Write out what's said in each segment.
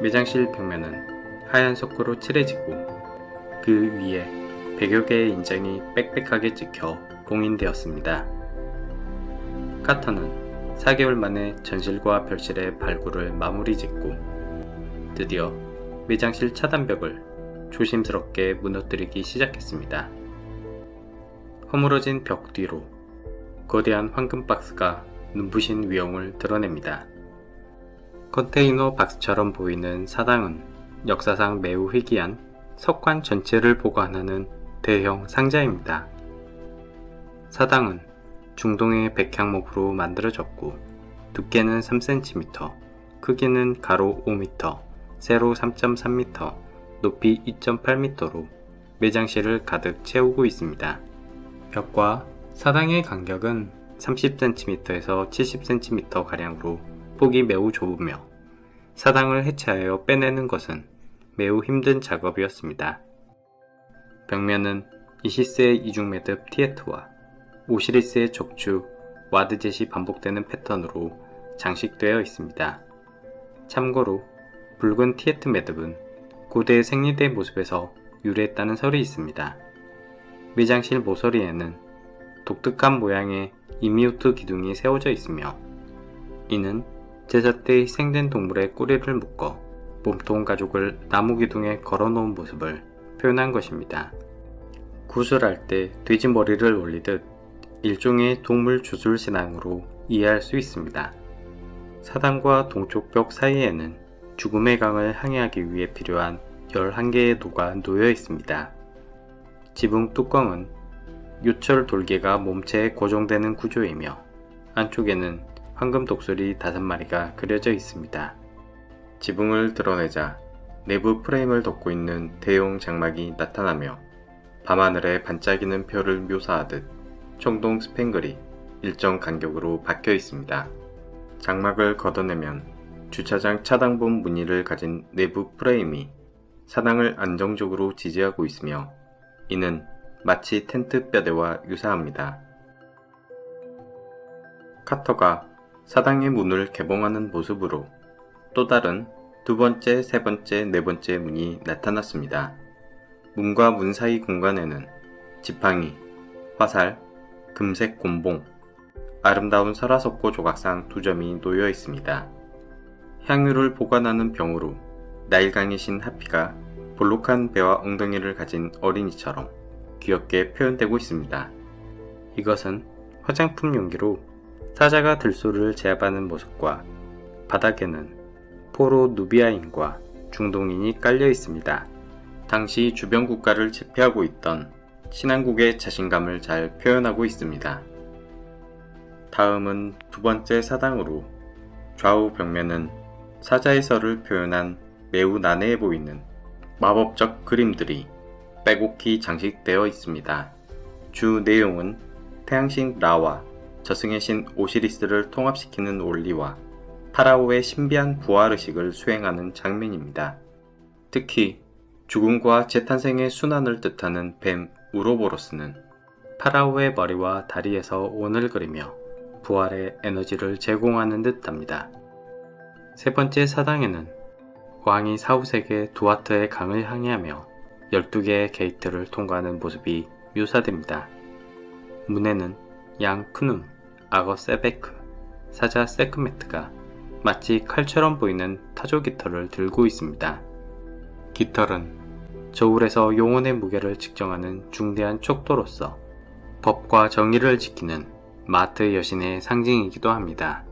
매장실 벽면은 하얀 석고로 칠해지고 그 위에 100여 개의 인장이 빽빽하게 찍혀 봉인되었습니다. 카터는 4개월 만에 전실과 별실의 발굴을 마무리 짓고 드디어 매장실 차단벽을 조심스럽게 무너뜨리기 시작했습니다. 허물어진 벽 뒤로 거대한 황금 박스가 눈부신 위용을 드러냅니다. 컨테이너 박스처럼 보이는 사당은 역사상 매우 희귀한 석관 전체를 보관하는 대형 상자입니다. 사당은 중동의 백향목으로 만들어졌고 두께는 3cm, 크기는 가로 5m, 세로 3.3m, 높이 2.8m로 매장실을 가득 채우고 있습니다. 벽과 사당의 간격은 30cm에서 70cm가량으로 폭이 매우 좁으며 사당을 해체하여 빼내는 것은 매우 힘든 작업이었습니다. 벽면은 이시스의 이중매듭 티에트와 오시리스의 척추, 와드젯이 반복되는 패턴으로 장식되어 있습니다. 참고로 붉은 티에트 매듭은 고대 생리대 모습에서 유래했다는 설이 있습니다. 매장실 모서리에는 독특한 모양의 이미우트 기둥이 세워져 있으며 이는 제사 때 희생된 동물의 꼬리를 묶어 몸통 가죽을 나무 기둥에 걸어놓은 모습을 표현한 것입니다. 구슬할 때 돼지 머리를 올리듯 일종의 동물 주술 신앙으로 이해할 수 있습니다. 사당과 동쪽 벽 사이에는 죽음의 강을 항해하기 위해 필요한 11개의 노가 놓여 있습니다. 지붕 뚜껑은 요철 돌개가 몸체에 고정되는 구조이며 안쪽에는 황금 독수리 5마리가 그려져 있습니다. 지붕을 드러내자 내부 프레임을 덮고 있는 대형 장막이 나타나며 밤하늘에 반짝이는 별을 묘사하듯 청동 스팽글이 일정 간격으로 박혀 있습니다. 장막을 걷어내면 주차장 차단본 무늬를 가진 내부 프레임이 사당을 안정적으로 지지하고 있으며 이는 마치 텐트 뼈대와 유사합니다. 카터가 사당의 문을 개봉하는 모습으로 또 다른 두 번째, 세 번째, 네 번째 문이 나타났습니다. 문과 문 사이 공간에는 지팡이, 화살, 금색 곤봉, 아름다운 설화석고 조각상 2점이 놓여 있습니다. 향유를 보관하는 병으로 나일강의 신 하피가 볼록한 배와 엉덩이를 가진 어린이처럼 귀엽게 표현되고 있습니다. 이것은 화장품 용기로 사자가 들소를 제압하는 모습과 바닥에는 포로 누비아인과 중동인이 깔려 있습니다. 당시 주변 국가를 지배하고 있던 신왕국의 자신감을 잘 표현하고 있습니다. 다음은 두 번째 사당으로 좌우 벽면은 사자의 설을 표현한 매우 난해해 보이는 마법적 그림들이 빼곡히 장식되어 있습니다. 주 내용은 태양신 라와 저승의 신 오시리스를 통합시키는 원리와 파라오의 신비한 부활의식을 수행하는 장면입니다. 특히 죽음과 재탄생의 순환을 뜻하는 뱀 우로보로스는 파라오의 머리와 다리에서 원을 그리며 부활의 에너지를 제공하는 듯합니다. 세 번째 사당에는 왕이 사후세계 두아트의 강을 항해하며 12개의 게이트를 통과하는 모습이 묘사됩니다. 문에는 양 크눔, 악어 세베크, 사자 세크메트가 마치 칼처럼 보이는 타조 깃털을 들고 있습니다. 깃털은 저울에서 영혼의 무게를 측정하는 중대한 척도로서 법과 정의를 지키는 마트 여신의 상징이기도 합니다.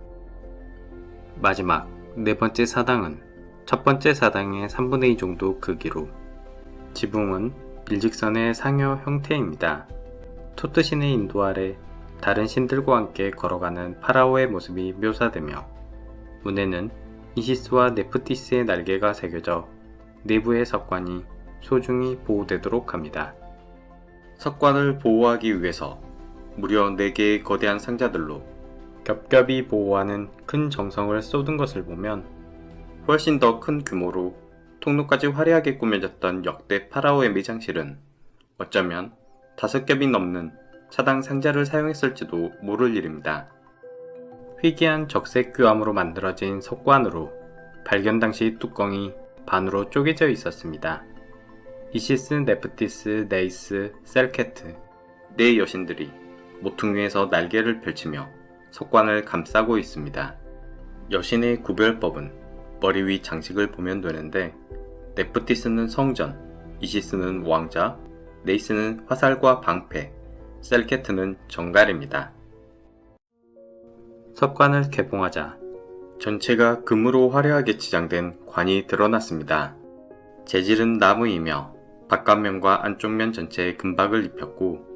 마지막 네 번째 사당은 첫 번째 사당의 3분의 2 정도 크기로 지붕은 일직선의 상여 형태입니다. 토트신의 인도 아래 다른 신들과 함께 걸어가는 파라오의 모습이 묘사되며 문에는 이시스와 네프티스의 날개가 새겨져 내부의 석관이 소중히 보호되도록 합니다. 석관을 보호하기 위해서 무려 4개의 거대한 상자들로 겹겹이 보호하는 큰 정성을 쏟은 것을 보면 훨씬 더 큰 규모로 통로까지 화려하게 꾸며졌던 역대 파라오의 매장실은 어쩌면 5겹이 넘는 차당 상자를 사용했을지도 모를 일입니다. 희귀한 적색 규암으로 만들어진 석관으로 발견 당시 뚜껑이 반으로 쪼개져 있었습니다. 이시스, 네프티스, 네이스, 셀케트 네 여신들이 모퉁이에서 날개를 펼치며 석관을 감싸고 있습니다. 여신의 구별법은 머리 위 장식을 보면 되는데, 네프티스는 성전, 이시스는 왕자, 네이스는 화살과 방패, 셀케트는 정갈입니다. 석관을 개봉하자 전체가 금으로 화려하게 치장된 관이 드러났습니다. 재질은 나무이며 바깥면과 안쪽면 전체에 금박을 입혔고,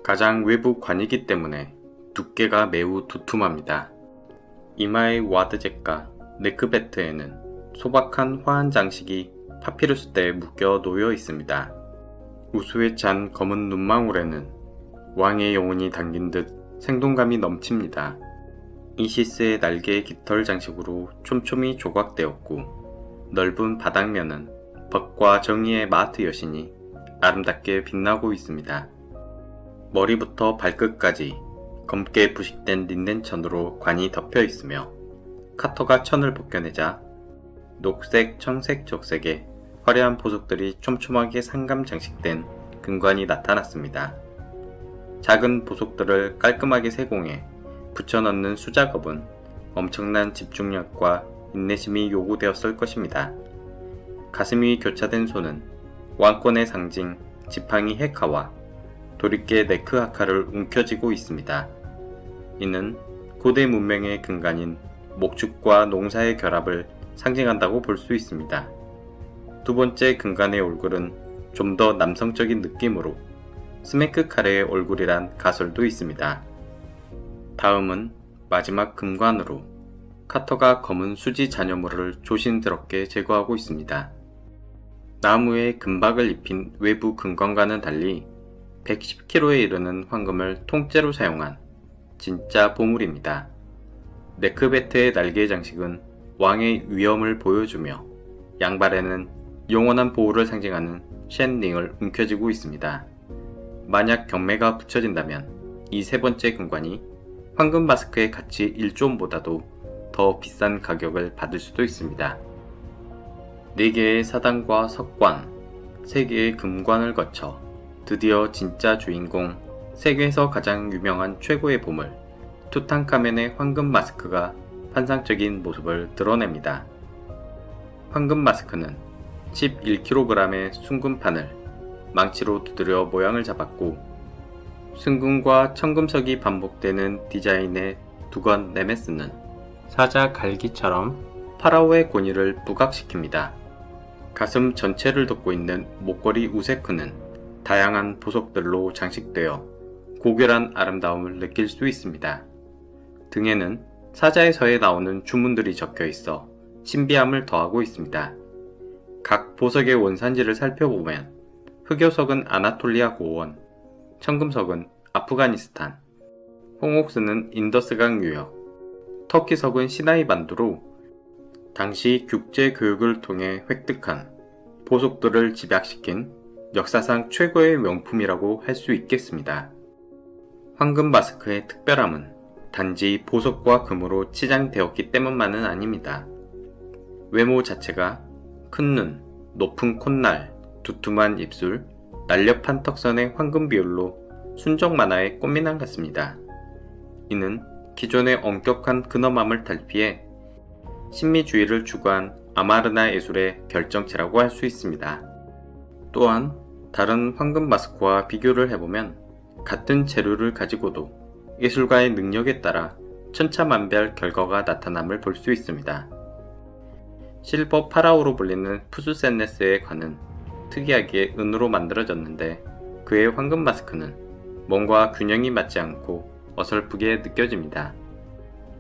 가장 외부 관이기 때문에 두께가 매우 두툼합니다. 이마의 와드잭과 네크베트에는 소박한 화한 장식이 파피루스대에 묶여 놓여 있습니다. 우수에 찬 검은 눈망울에는 왕의 영혼이 담긴 듯 생동감이 넘칩니다. 이시스의 날개의 깃털 장식으로 촘촘히 조각되었고, 넓은 바닥면은 법과 정의의 마트 여신이 아름답게 빛나고 있습니다. 머리부터 발끝까지 검게 부식된 린넨 천으로 관이 덮여 있으며, 카터가 천을 벗겨내자 녹색, 청색, 적색의 화려한 보석들이 촘촘하게 상감 장식된 금관이 나타났습니다. 작은 보석들을 깔끔하게 세공해 붙여넣는 수작업은 엄청난 집중력과 인내심이 요구되었을 것입니다. 가슴 위 교차된 손은 왕권의 상징 지팡이 헤카와 도리깨 네크하카를 움켜쥐고 있습니다. 이는 고대 문명의 근간인 목축과 농사의 결합을 상징한다고 볼 수 있습니다. 두 번째 근간의 얼굴은 좀 더 남성적인 느낌으로 스메크 카레의 얼굴이란 가설도 있습니다. 다음은 마지막 금관으로 카터가 검은 수지 잔여물을 조심스럽게 제거하고 있습니다. 나무에 금박을 입힌 외부 금관과는 달리 110kg에 이르는 황금을 통째로 사용한 진짜 보물입니다. 네크베트의 날개 장식은 왕의 위엄을 보여주며, 양발에는 영원한 보호를 상징하는 쉔링을 움켜쥐고 있습니다. 만약 경매가 붙여진다면 이 세 번째 금관이 황금 마스크의 가치 1존보다도 더 비싼 가격을 받을 수도 있습니다. 4개의 사당과 석관, 3개의 금관을 거쳐 드디어 진짜 주인공, 세계에서 가장 유명한 최고의 보물 투탕카멘의 황금 마스크가 환상적인 모습을 드러냅니다. 황금 마스크는 11kg의 순금판을 망치로 두드려 모양을 잡았고, 순금과 청금석이 반복되는 디자인의 두건 네메스는 사자 갈기처럼 파라오의 권위를 부각시킵니다. 가슴 전체를 덮고 있는 목걸이 우세크는 다양한 보석들로 장식되어 고결한 아름다움을 느낄 수 있습니다. 등에는 사자에서에 나오는 주문들이 적혀 있어 신비함을 더하고 있습니다. 각 보석의 원산지를 살펴보면 흑요석은 아나톨리아 고원, 청금석은 아프가니스탄, 홍옥스는 인더스강 유역, 터키석은 시나이 반도로 당시 국제 교육을 통해 획득한 보석들을 집약시킨 역사상 최고의 명품이라고 할 수 있겠습니다. 황금 마스크의 특별함은 단지 보석과 금으로 치장되었기 때문만은 아닙니다. 외모 자체가 큰 눈, 높은 콧날, 두툼한 입술, 날렵한 턱선의 황금 비율로 순정 만화의 꽃미남 같습니다. 이는 기존의 엄격한 근엄함을 탈피해 신미주의를 추구한 아마르나 예술의 결정체라고 할 수 있습니다. 또한 다른 황금 마스크와 비교를 해보면 같은 재료를 가지고도 예술가의 능력에 따라 천차만별 결과가 나타남을 볼 수 있습니다. 실버 파라오로 불리는 푸수센네스의 관은 특이하게 은으로 만들어졌는데, 그의 황금 마스크는 뭔가 균형이 맞지 않고 어설프게 느껴집니다.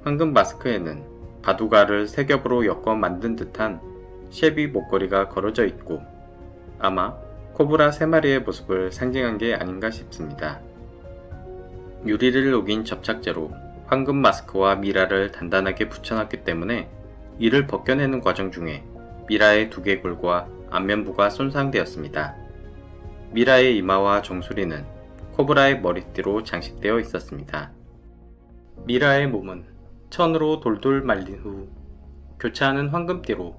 황금 마스크에는 바두가를 세 겹으로 엮어 만든 듯한 쉐비 목걸이가 걸어져 있고, 아마 코브라 3마리의 모습을 상징한 게 아닌가 싶습니다. 유리를 녹인 접착제로 황금 마스크와 미라를 단단하게 붙여놨기 때문에 이를 벗겨내는 과정 중에 미라의 두개골과 안면부가 손상되었습니다. 미라의 이마와 정수리는 코브라의 머리띠로 장식되어 있었습니다. 미라의 몸은 천으로 돌돌 말린 후 교차하는 황금띠로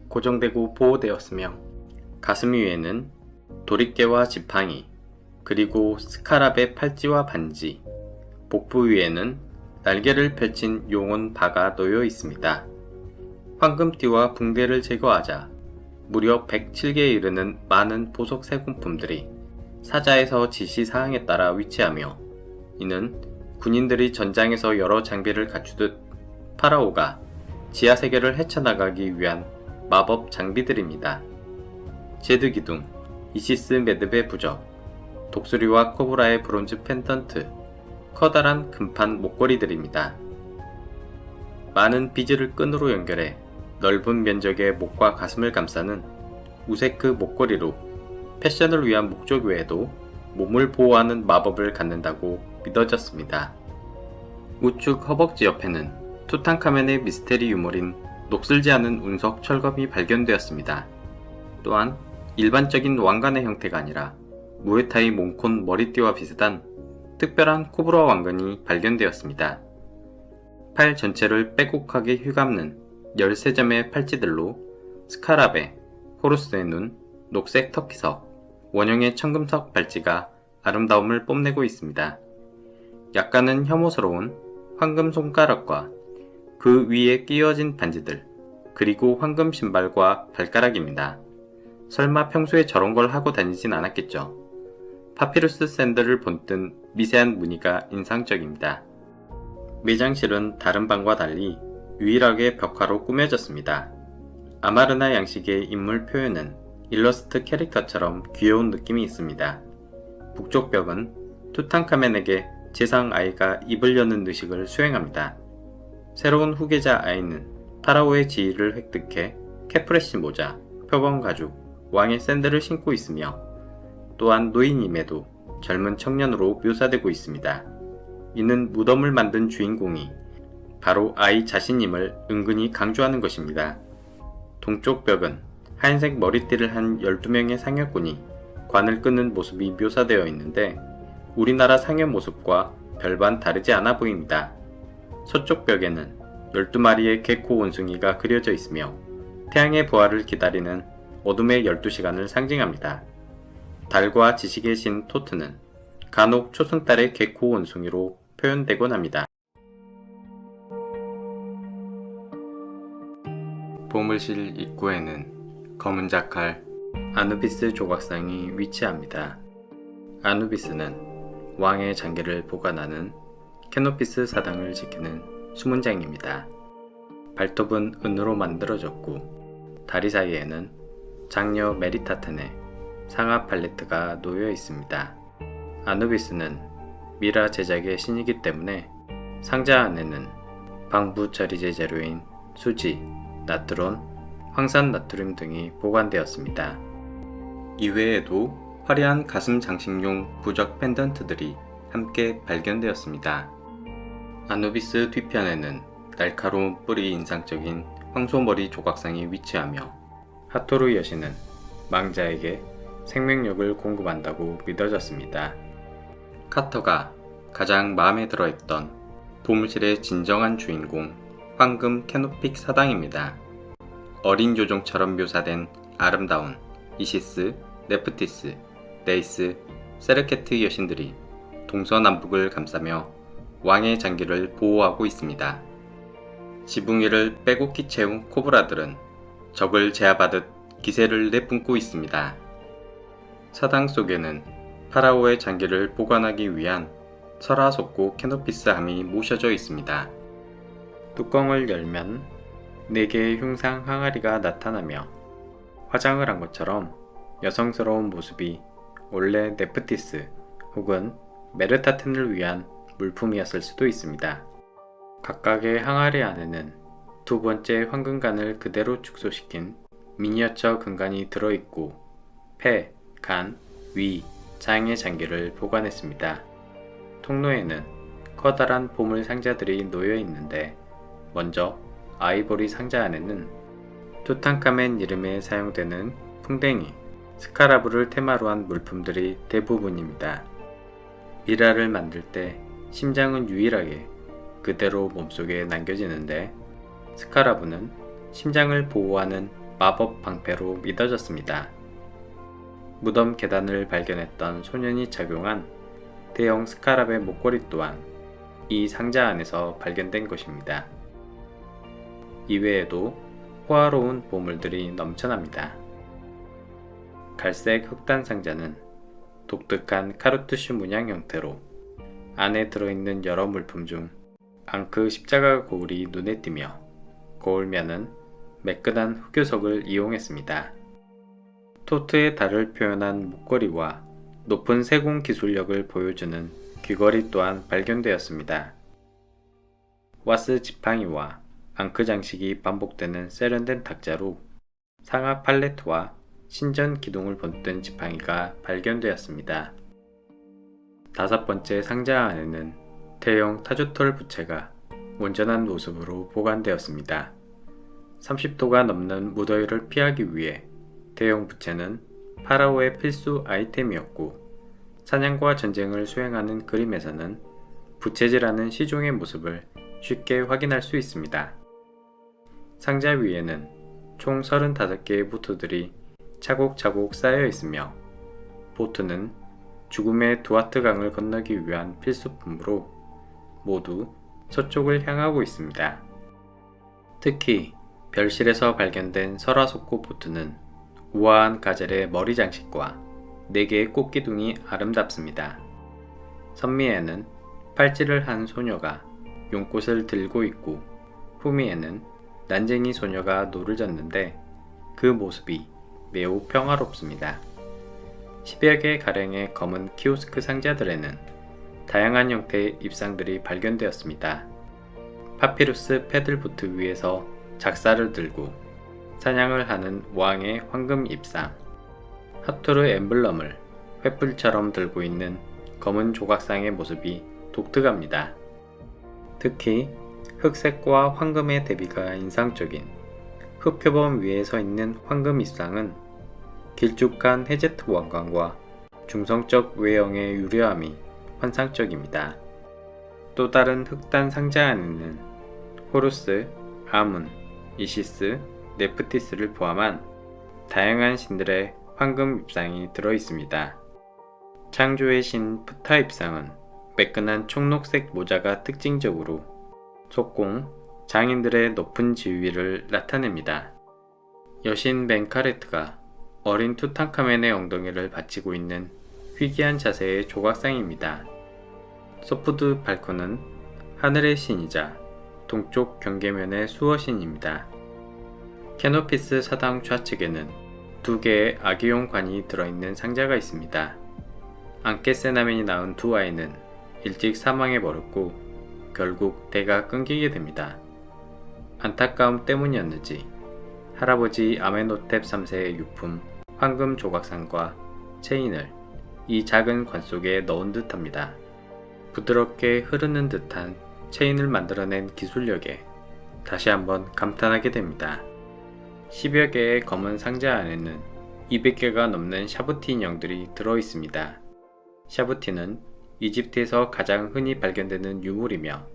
고정되고 보호되었으며 가슴 위에는 도리깨와 지팡이, 그리고 스카랍의 팔찌와 반지, 복부 위에는 날개를 펼친 용원 바가 놓여 있습니다. 황금띠와 붕대를 제거하자 무려 107개에 이르는 많은 보석 세공품들이 사자에서 지시사항에 따라 위치하며, 이는 군인들이 전장에서 여러 장비를 갖추듯 파라오가 지하세계를 헤쳐나가기 위한 마법 장비들입니다. 제드기둥, 이시스 매듭의 부적, 독수리와 코브라의 브론즈 펜던트, 커다란 금판 목걸이들입니다. 많은 비즈를 끈으로 연결해 넓은 면적의 목과 가슴을 감싸는 우세크 목걸이로 패션을 위한 목적 외에도 몸을 보호하는 마법을 갖는다고 믿어졌습니다. 우측 허벅지 옆에는 투탕카멘의 미스테리 유물인 녹슬지 않은 운석 철검이 발견되었습니다. 또한 일반적인 왕관의 형태가 아니라 무에타이 몽콘 머리띠와 비슷한 특별한 코브라 왕관이 발견되었습니다. 팔 전체를 빼곡하게 휘감는 13점의 팔찌들로 스카랍의 호루스의 눈, 녹색 터키석, 원형의 청금석 발찌가 아름다움을 뽐내고 있습니다. 약간은 혐오스러운 황금 손가락과 그 위에 끼워진 반지들, 그리고 황금 신발과 발가락입니다. 설마 평소에 저런 걸 하고 다니진 않았겠죠. 파피루스 샌들을 본뜬 미세한 무늬가 인상적입니다. 매장실은 다른 방과 달리 유일하게 벽화로 꾸며졌습니다. 아마르나 양식의 인물 표현은 일러스트 캐릭터처럼 귀여운 느낌이 있습니다. 북쪽 벽은 투탕카멘에게 재상 아이가 입을 여는 의식을 수행합니다. 새로운 후계자 아이는 파라오의 지위를 획득해 캐프레시 모자, 표범 가죽, 왕의 샌들을 신고 있으며, 또한 노인임에도 젊은 청년으로 묘사되고 있습니다. 이는 무덤을 만든 주인공이 바로 아이 자신임을 은근히 강조하는 것입니다. 동쪽 벽은 하얀색 머리띠를 한 12명의 상여꾼이 관을 끄는 모습이 묘사되어 있는데, 우리나라 상여 모습과 별반 다르지 않아 보입니다. 서쪽 벽에는 12마리의 개코 원숭이가 그려져 있으며 태양의 부활을 기다리는 어둠의 12시간을 상징합니다. 달과 지식의 신 토트는 간혹 초승달의 개코 원숭이로 표현되곤 합니다. 보물실 입구에는 검은 자칼 아누비스 조각상이 위치합니다. 아누비스는 왕의 장계를 보관하는 케노피스 사당을 지키는 수문장입니다. 발톱은 은으로 만들어졌고 다리 사이에는 장녀 메리타텐의 상하 팔레트가 놓여 있습니다. 아누비스는 미라 제작의 신이기 때문에 상자 안에는 방부 처리제 재료인 수지, 나트론, 황산 나트륨 등이 보관되었습니다. 이외에도 화려한 가슴 장식용 부적 펜던트들이 함께 발견되었습니다. 아누비스 뒤편에는 날카로운 뿔이 인상적인 황소머리 조각상이 위치하며 하토루 여신은 망자에게 생명력을 공급한다고 믿어졌습니다. 카터가 가장 마음에 들어했던 보물실의 진정한 주인공 황금 캐노픽 사당입니다. 어린 요정처럼 묘사된 아름다운 이시스, 네프티스, 네이스, 세르케트 여신들이 동서남북을 감싸며 왕의 장기를 보호하고 있습니다. 지붕 위를 빼곡히 채운 코브라들은 적을 제압하듯 기세를 내뿜고 있습니다. 사당 속에는 파라오의 장기를 보관하기 위한 설하석고 캐노피스 함이 모셔져 있습니다. 뚜껑을 열면 4개의 흉상 항아리가 나타나며 화장을 한 것처럼 여성스러운 모습이 원래 네프티스 혹은 메르타텐을 위한 물품이었을 수도 있습니다. 각각의 항아리 안에는 두 번째 황금간을 그대로 축소시킨 미니어처 금간이 들어있고 폐, 간, 위, 장의 장기를 보관했습니다. 통로에는 커다란 보물 상자들이 놓여 있는데, 먼저 아이보리 상자 안에는 투탕카멘 이름에 사용되는 풍뎅이, 스카라브를 테마로 한 물품들이 대부분입니다. 미라를 만들 때 심장은 유일하게 그대로 몸속에 남겨지는데, 스카라브는 심장을 보호하는 마법 방패로 믿어졌습니다. 무덤 계단을 발견했던 소년이 착용한 대형 스카랍의 목걸이 또한 이 상자 안에서 발견된 것입니다. 이외에도 호화로운 보물들이 넘쳐납니다. 갈색 흑단 상자는 독특한 카르투슈 문양 형태로 안에 들어있는 여러 물품 중 앙크 십자가 거울이 눈에 띄며 거울면은 매끈한 흑요석을 이용했습니다. 토트의 달을 표현한 목걸이와 높은 세공 기술력을 보여주는 귀걸이 또한 발견되었습니다. 와스 지팡이와 앙크 장식이 반복되는 세련된 탁자로 상하 팔레트와 신전 기둥을 본뜬 지팡이가 발견되었습니다. 다섯 번째 상자 안에는 대형 타주털 부채가 온전한 모습으로 보관되었습니다. 30도가 넘는 무더위를 피하기 위해 대형 부채는 파라오의 필수 아이템이었고, 사냥과 전쟁을 수행하는 그림에서는 부채질하는 시종의 모습을 쉽게 확인할 수 있습니다. 상자 위에는 총 35개의 보트들이 차곡차곡 쌓여 있으며, 보트는 죽음의 두아트 강을 건너기 위한 필수품으로 모두 서쪽을 향하고 있습니다. 특히 별실에서 발견된 설화속고 보트는 우아한 가젤의 머리 장식과 4개의 꽃기둥이 아름답습니다. 선미에는 팔찌를 한 소녀가 용꽃을 들고 있고, 후미에는 난쟁이 소녀가 노를 젓는데 그 모습이 매우 평화롭습니다. 10여 개 가량의 검은 키오스크 상자들에는 다양한 형태의 입상들이 발견되었습니다. 파피루스 패들보트 위에서 작사를 들고 사냥을 하는 왕의 황금 입상, 하토르 엠블럼을 횃불처럼 들고 있는 검은 조각상의 모습이 독특합니다. 특히 흑색과 황금의 대비가 인상적인 흑표범 위에 서 있는 황금 입상은 길쭉한 헤제트 왕관과 중성적 외형의 유려함이 환상적입니다. 또 다른 흑단 상자 안에는 호루스, 아문, 이시스, 네프티스를 포함한 다양한 신들의 황금 입상이 들어있습니다. 창조의 신 프타 입상은 매끈한 청록색 모자가 특징적으로 속공, 장인들의 높은 지위를 나타냅니다. 여신 멘카레트가 어린 투탕카멘의 엉덩이를 받치고 있는 희귀한 자세의 조각상입니다. 소푸드 발코는 하늘의 신이자 동쪽 경계면의 수호신입니다. 캐노피스 사당 좌측에는 2개의 아기용 관이 들어있는 상자가 있습니다. 앙케세나멘이 낳은 2아이는 일찍 사망해 버렸고 결국 대가 끊기게 됩니다. 안타까움 때문이었는지 할아버지 아메노텝 3세의 유품 황금 조각상과 체인을 이 작은 관 속에 넣은 듯합니다. 부드럽게 흐르는 듯한 체인을 만들어낸 기술력에 다시 한번 감탄하게 됩니다. 10여 개의 검은 상자 안에는 200개가 넘는 샤부티 인형들이 들어있습니다. 샤부티는 이집트에서 가장 흔히 발견되는 유물이며,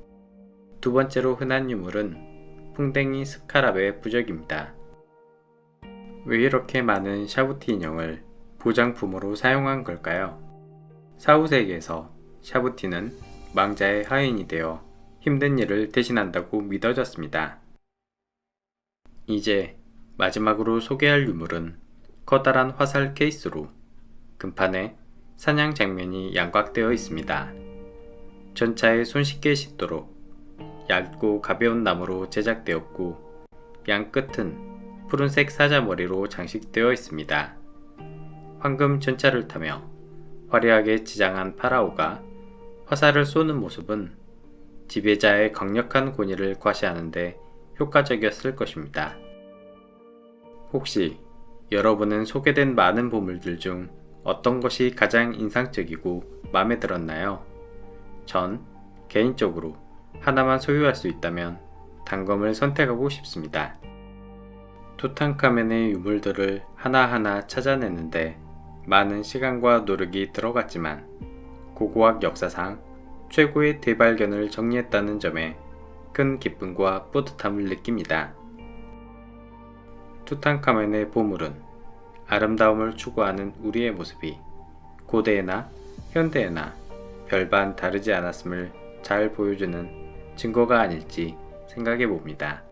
두 번째로 흔한 유물은 풍뎅이 스카랍의 부적입니다. 왜 이렇게 많은 샤부티 인형을 보장품으로 사용한 걸까요? 사후세계에서 샤부티는 망자의 하인이 되어 힘든 일을 대신한다고 믿어졌습니다. 이제 마지막으로 소개할 유물은 커다란 화살 케이스로 금판에 사냥 장면이 양곽되어 있습니다. 전차에 손쉽게 싣도록 얇고 가벼운 나무로 제작되었고, 양 끝은 푸른색 사자머리로 장식되어 있습니다. 황금 전차를 타며 화려하게 지장한 파라오가 화살을 쏘는 모습은 지배자의 강력한 권위를 과시하는데 효과적이었을 것입니다. 혹시 여러분은 소개된 많은 보물들 중 어떤 것이 가장 인상적이고 마음에 들었나요? 전 개인적으로 하나만 소유할 수 있다면 단검을 선택하고 싶습니다. 투탕카멘의 유물들을 하나하나 찾아내는데 많은 시간과 노력이 들어갔지만 고고학 역사상 최고의 대발견을 정리했다는 점에 큰 기쁨과 뿌듯함을 느낍니다. 투탕카멘의 보물은 아름다움을 추구하는 우리의 모습이 고대에나 현대에나 별반 다르지 않았음을 잘 보여주는 증거가 아닐지 생각해 봅니다.